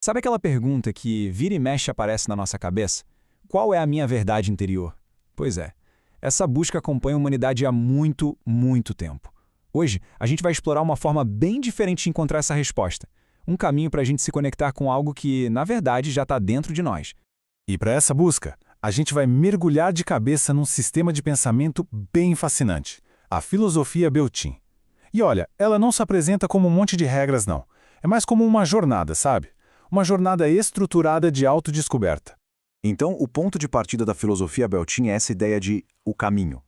Sabe aquela pergunta que vira e mexe aparece na nossa cabeça? Qual é a minha verdade interior? Pois é, essa busca acompanha a humanidade há muito, muito tempo. Hoje, a gente vai explorar uma forma bem diferente de encontrar essa resposta. Um caminho para a gente se conectar com algo que, na verdade, já está dentro de nós. E para essa busca, a gente vai mergulhar de cabeça num sistema de pensamento bem fascinante, a filosofia Beltin. E olha, ela não se apresenta como um monte de regras, não. É mais como uma jornada, sabe? Uma jornada estruturada de autodescoberta. Então, o ponto de partida da filosofia Beltin é essa ideia de o caminho.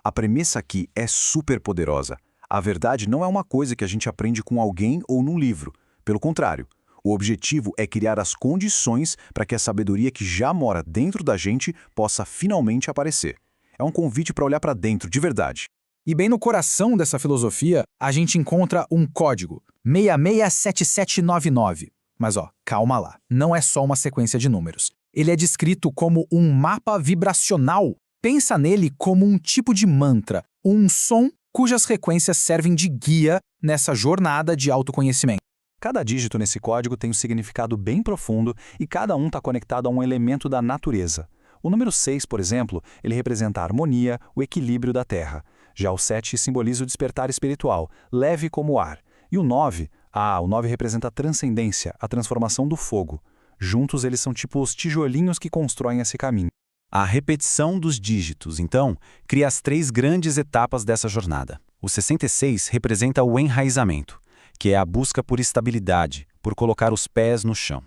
A premissa aqui é super poderosa. A verdade não é uma coisa que a gente aprende com alguém ou num livro. Pelo contrário, o objetivo é criar as condições para que a sabedoria que já mora dentro da gente possa finalmente aparecer. É um convite para olhar para dentro, de verdade. E bem no coração dessa filosofia, a gente encontra um código, 667799. Mas calma lá, não é só uma sequência de números. Ele é descrito como um mapa vibracional. Pensa nele como um tipo de mantra, um som cujas frequências servem de guia nessa jornada de autoconhecimento. Cada dígito nesse código tem um significado bem profundo e cada um está conectado a um elemento da natureza. O número 6, por exemplo, ele representa a harmonia, o equilíbrio da Terra. Já o 7 simboliza o despertar espiritual, leve como o ar. E o 9, o 9 representa a transcendência, a transformação do fogo. Juntos eles são tipo os tijolinhos que constroem esse caminho. A repetição dos dígitos, então, cria as 3 grandes etapas dessa jornada. O 66 representa o enraizamento, que é a busca por estabilidade, por colocar os pés no chão.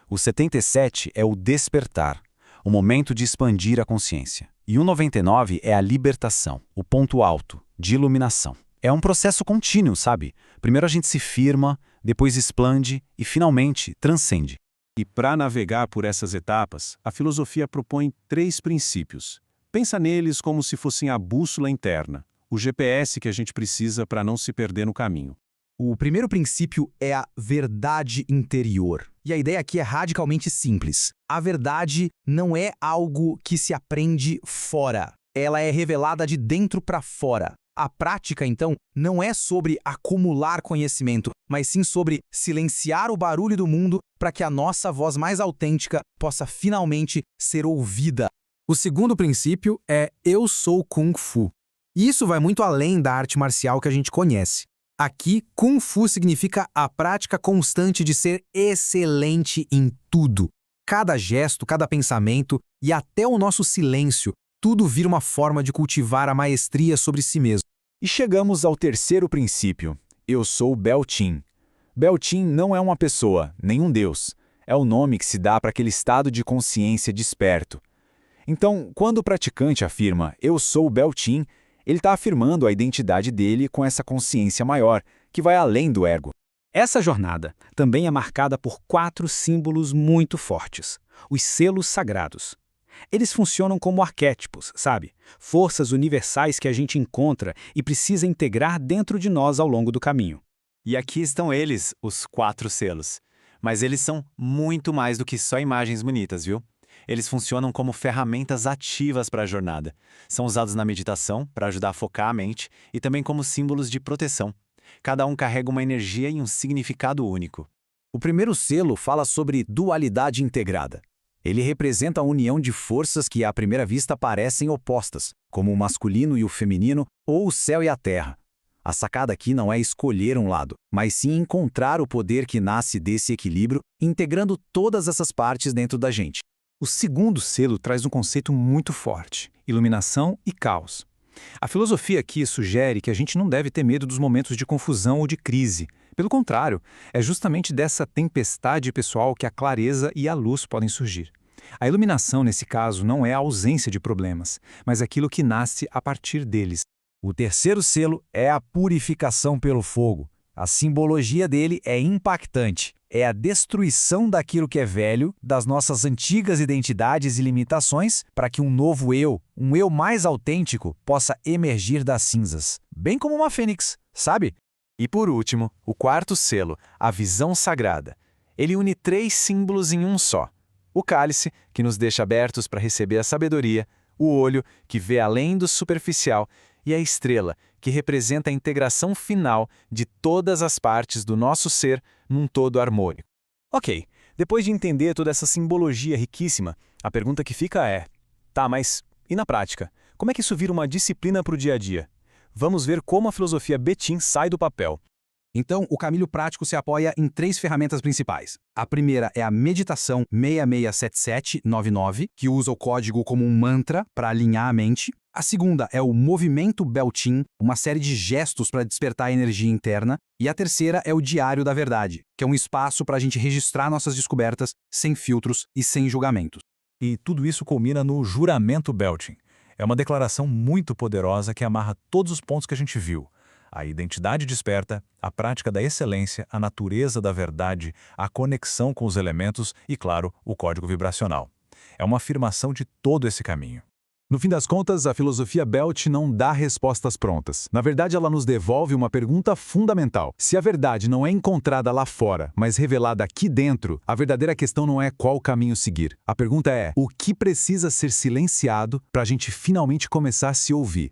O 77 é o despertar, o momento de expandir a consciência. E o 99 é a libertação, o ponto alto, de iluminação. É um processo contínuo, sabe? Primeiro a gente se firma, depois expande e, finalmente, transcende. E para navegar por essas etapas, a filosofia propõe 3 princípios. Pensa neles como se fossem a bússola interna, o GPS que a gente precisa para não se perder no caminho. O primeiro princípio é a verdade interior. E a ideia aqui é radicalmente simples. A verdade não é algo que se aprende fora. Ela é revelada de dentro para fora. A prática, então, não é sobre acumular conhecimento, mas sim sobre silenciar o barulho do mundo para que a nossa voz mais autêntica possa finalmente ser ouvida. O segundo princípio é Eu sou Kung Fu. E isso vai muito além da arte marcial que a gente conhece. Aqui, Kung Fu significa a prática constante de ser excelente em tudo. Cada gesto, cada pensamento e até o nosso silêncio, tudo vira uma forma de cultivar a maestria sobre si mesmo. E chegamos ao terceiro princípio. Eu sou Beltin. Beltin não é uma pessoa, nem um deus. É o nome que se dá para aquele estado de consciência desperto. Então, quando o praticante afirma Eu sou Beltin, ele está afirmando a identidade dele com essa consciência maior, que vai além do ego. Essa jornada também é marcada por 4 símbolos muito fortes, os selos sagrados. Eles funcionam como arquétipos, sabe? Forças universais que a gente encontra e precisa integrar dentro de nós ao longo do caminho. E aqui estão eles, os 4 selos. Mas eles são muito mais do que só imagens bonitas, viu? Eles funcionam como ferramentas ativas para a jornada. São usados na meditação para ajudar a focar a mente e também como símbolos de proteção. Cada um carrega uma energia e um significado único. O primeiro selo fala sobre dualidade integrada. Ele representa a união de forças que à primeira vista parecem opostas, como o masculino e o feminino ou o céu e a terra. A sacada aqui não é escolher um lado, mas sim encontrar o poder que nasce desse equilíbrio, integrando todas essas partes dentro da gente. O segundo selo traz um conceito muito forte: iluminação e caos. A filosofia aqui sugere que a gente não deve ter medo dos momentos de confusão ou de crise. Pelo contrário, é justamente dessa tempestade pessoal que a clareza e a luz podem surgir. A iluminação, nesse caso, não é a ausência de problemas, mas aquilo que nasce a partir deles. O terceiro selo é a purificação pelo fogo. A simbologia dele é impactante. É a destruição daquilo que é velho, das nossas antigas identidades e limitações, para que um novo eu, um eu mais autêntico, possa emergir das cinzas. Bem como uma fênix, sabe? E por último, o quarto selo, a visão sagrada. Ele une 3 símbolos em um só. O cálice, que nos deixa abertos para receber a sabedoria, o olho, que vê além do superficial, e a estrela, que representa a integração final de todas as partes do nosso ser num todo harmônico. Ok, Depois de entender toda essa simbologia riquíssima, a pergunta que fica é: tá, mas e na prática? Como é que isso vira uma disciplina para o dia a dia? Vamos ver como a filosofia Betim sai do papel. Então, o caminho prático se apoia em 3 ferramentas principais. A primeira é a Meditação 667799, que usa o código como um mantra para alinhar a mente. A segunda é o Movimento Beltin, uma série de gestos para despertar a energia interna. E a terceira é o Diário da Verdade, que é um espaço para a gente registrar nossas descobertas sem filtros e sem julgamentos. E tudo isso culmina no Juramento Beltin. É uma declaração muito poderosa que amarra todos os pontos que a gente viu. A identidade desperta, a prática da excelência, a natureza da verdade, a conexão com os elementos e, claro, o código vibracional. É uma afirmação de todo esse caminho. No fim das contas, a filosofia Beltin não dá respostas prontas. Na verdade, ela nos devolve uma pergunta fundamental. Se a verdade não é encontrada lá fora, mas revelada aqui dentro, a verdadeira questão não é qual caminho seguir. A pergunta é: o que precisa ser silenciado para a gente finalmente começar a se ouvir?